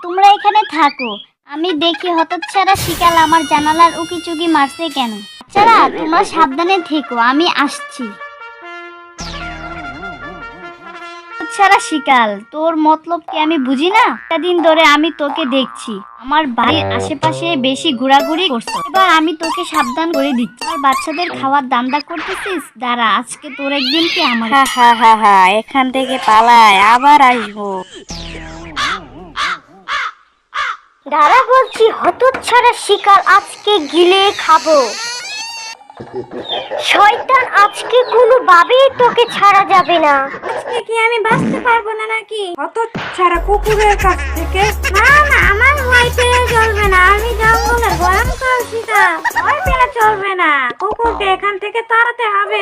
তোমরা এখানে থাকো, আমি দেখি হতচ্ছাড়া শিকাল আমার জানালার উকিচুকি মারছে কেন। বাচ্চারা তোমরা সাবধানে থেকো, আমি আসছি। হতচ্ছাড়া শিকাল, তোর মতলব কি আমি বুঝি না? একটা দিন ধরে আমি তোকে দেখছি আমার বাড়ির আশেপাশে বেশি ঘোরাঘুরি করছো, এবার আমি তোকে সাবধান করে দিচ্ছি। আর বাচ্চাদের খাওয়ার দান্দা করতেছিস, দাঁড়া আজকে তোর একদিন কি আমার। হা হা হা হা, এখান থেকে পালায়, আবার আসবো। দাঁড়া বলছি, হতচ্ছাড়া শিকাল, আজকে গিলে খাবো। শয়তান, আজকে কোনোভাবেই তোকে ছাড়া যাবে না। আজকে কি আমি বাঁচতে পারবো না নাকি হতচ্ছাড়া কুকুরের কাছ থেকে? না না, আমার ভয় পেয়ে চলবে না, আমি জঙ্গলের ভয়ঙ্কর শিকার, ভয় পেয়ে চলবে না। কুকুরকে এখান থেকে তাড়াতে হবে।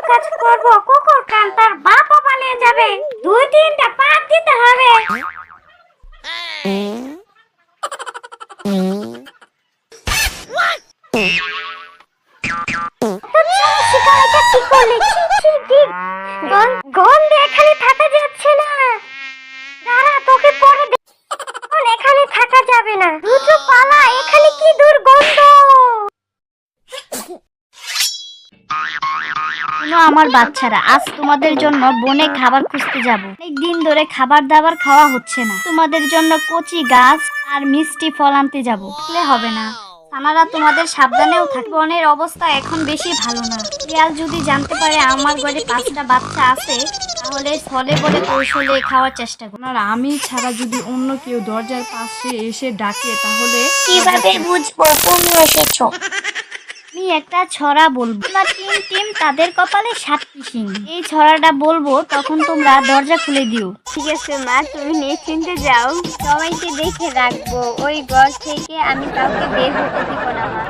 কাজ করবো, কুকুর কাল তার বাপও পালিয়ে যাবে, 2-3টা পাত দিতে হবে। গন্ধে এখানে থাকা যাচ্ছে না। দাঁড়া, তোকে পরে এখানে থাকা যাবে না, দ্রুত পালা, এখানে কি দুর্গন্ধ। আমার বাচ্চারা, আজ তোমাদের জন্য বনে খাবার খুঁজতে যাব। অনেকদিন ধরে খাবার দাবার খাওয়া হচ্ছে না, তোমাদের জন্য কচি গাছ আর মিষ্টি ফল আনতে যাব। হবে না সানারা, তোমাদের সাবধানেও থাকবে, বনের অবস্থা এখন বেশি ভালো না। শিয়াল যদি জানতে পারে আমার ঘরে 5টা বাচ্চা আছে, তাহলে ছলে বলে কৌশলে খাওয়ার চেষ্টা করবে। আর আমি ছাড়া যদি অন্য কেউ দরজার পাশে এসে ডাকে তাহলে কিভাবে বুঝবো তুমি এসেছো? আমি একটা ছড়া বলবো, না টিম টিম তাদের কপালে 7টি শিং। এই ছড়াটা বলবো, তখন তোমরা দরজা খুলে দিও। ঠিক আছে মা, তুমি নিশ্চিন্তে যাও, সবাইকে দেখে রাখবো, ওই ঘর থেকে আমি কাউকে বের হতে দিব না মা।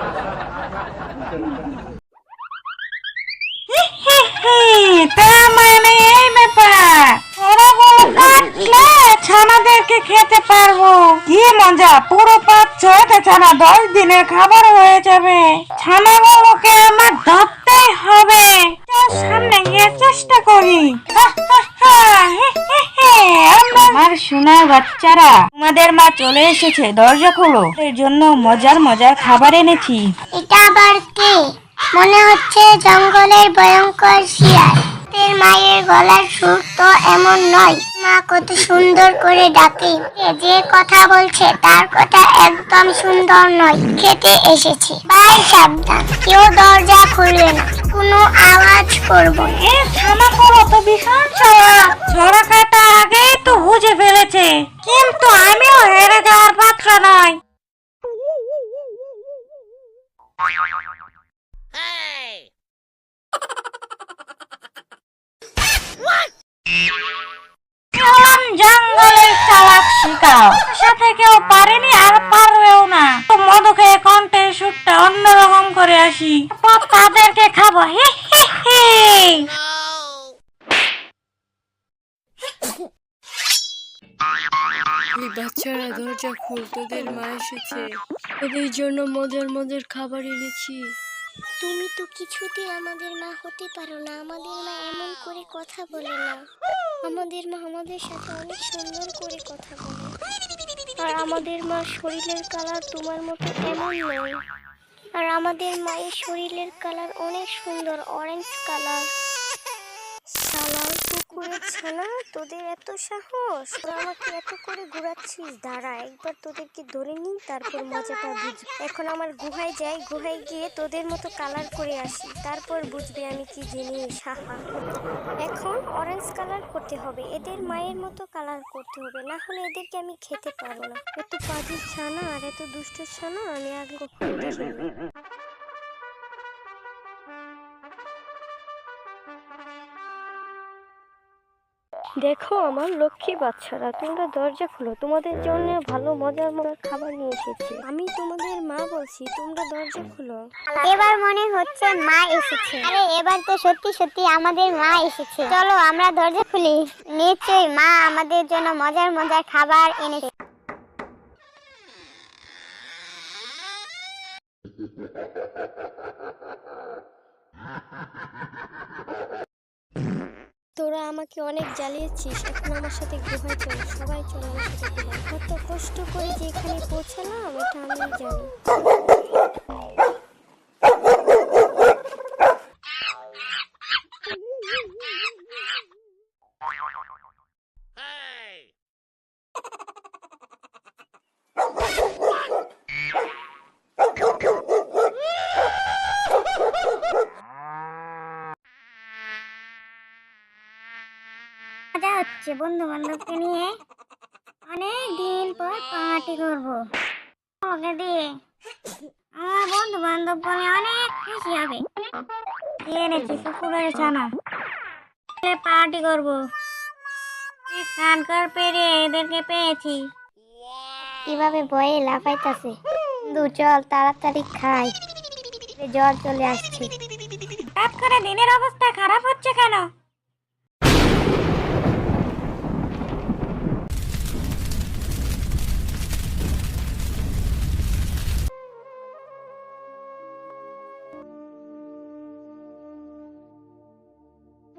তার মানে এই ব্যাপার, ওরা বলো কাটলে ছানাদেরকে খেতে পারবো। কি মজা, পুরো 5-6টা ছানা 10 দিনের খাবার হয়ে যাবে। ছানাগুলোকে আমার ধরতেই হবে। চল সামনে গিয়ে চেষ্টা করি। আমার সোনা বাচ্চারা, তোমাদের মা চলে এসেছে, দরজা খোলো, এর জন্য মজার মজার খাবার এনেছি। এটা আবার কে? মনে হচ্ছে জঙ্গলের ভয়ঙ্কর শিয়াল। তোর মায়ের গলার সুর তো এমন নয়, মা কত সুন্দর করে ডাকে। যে কথা বলছে তার কথা একদম সুন্দর নয়। খেতে এসেছে, ভাই সাবধান, কেউ দরজা খুলবে না, কোনো আওয়াজ করবো না। এ ছানাগুলো তো ভীষণ চালাক, ছড়া কাটা আগেই তো বুঝে ফেলেছে, কিন্তু আমিও হেরে যাওয়ার পাত্র নয়। এমন জঙ্গলের চালাক শিকার সাথে কেউ পারেনি আর পারবেও না। তো মধু খেয়ে কণ্ঠের সুরটা অন্যরকম করে আসি, তারপর তাদেরকে খাবো। হি হি হি। এই বাচ্চারা দরজা খুল, তোদের মা এসেছে, তোদের জন্য মজার মজার খাবার এনেছি। তুমি তো কিছুতে আমাদের মা হতে পারো না, আমাদের মা এমন করে কথা বলে না। আমাদের মা আমাদের সাথে অনেক সুন্দর করে কথা বলে, আর আমাদের মা শরীরের কালার তোমার মতো এমন নয়। আর আমাদের মায়ের শরীরের কালার অনেক সুন্দর, অরেঞ্জ কালার। শালার কুকুরের ছানা, তোদের এত সাহস, তোরা আমাকে এত করে ঘোরাচ্ছিস। দাঁড়া একবার তোদেরকে ধরে নিই, তারপর মজাটা বুঝবি। এখন আমার গুহায় যাই, গুহায় গিয়ে তোদের মতো কালার করে আসি, তারপর বুঝবি আমি কি জিনিস। হাহা, এখন অরেঞ্জ কালার করতে হবে, এদের মায়ের মতো কালার করতে হবে, না হলে এদেরকে আমি খেতে পারবো না। এত পাজির ছানা আর এত দুষ্ট ছানা আমি আগে কখনো দেখিনি। দেখো আমার লক্ষ্মী বাচ্চারা, তোমরা দরজা খুলো, তোমাদের জন্য ভালো মজার মজার খাবার নিয়ে এসেছি। আমি তোমাদের মা বলছি, তোমরা দরজা খুলো। এবার মনে হচ্ছে মা এসেছে। আরে এবার তো সত্যি সত্যি আমাদের মা এসেছে, চলো আমরা দরজা খুলি। নিশ্চয়ই মা আমাদের জন্য মজার মজার খাবার এনেছে। তোর তোরা আমাকে অনেক জ্বালিয়েছিস, এখন আমার সাথে গুহায় চল, সবাই চল আমার সাথে গুহায়। কত কষ্ট করে যে এখানে পৌঁছালাম এটা আমি জানি। মজা হচ্ছে বন্ধু বান্ধবকে নিয়ে, অনেক দিন পর পার্টি করবো ওকে দিয়ে। আমার বন্ধু বান্ধব বলে অনেক খুশি হবে। এনেছি কুকুরের ছানা, পার্টি করবো। কানকর পেরে এদেরকে পেয়েছি। কিভাবে ভয়ে লাফাইতাছে। বন্ধু চল তাড়াতাড়ি খাই, জল চলে আসছে। হঠাৎ করে দিনের অবস্থা খারাপ হচ্ছে কেন?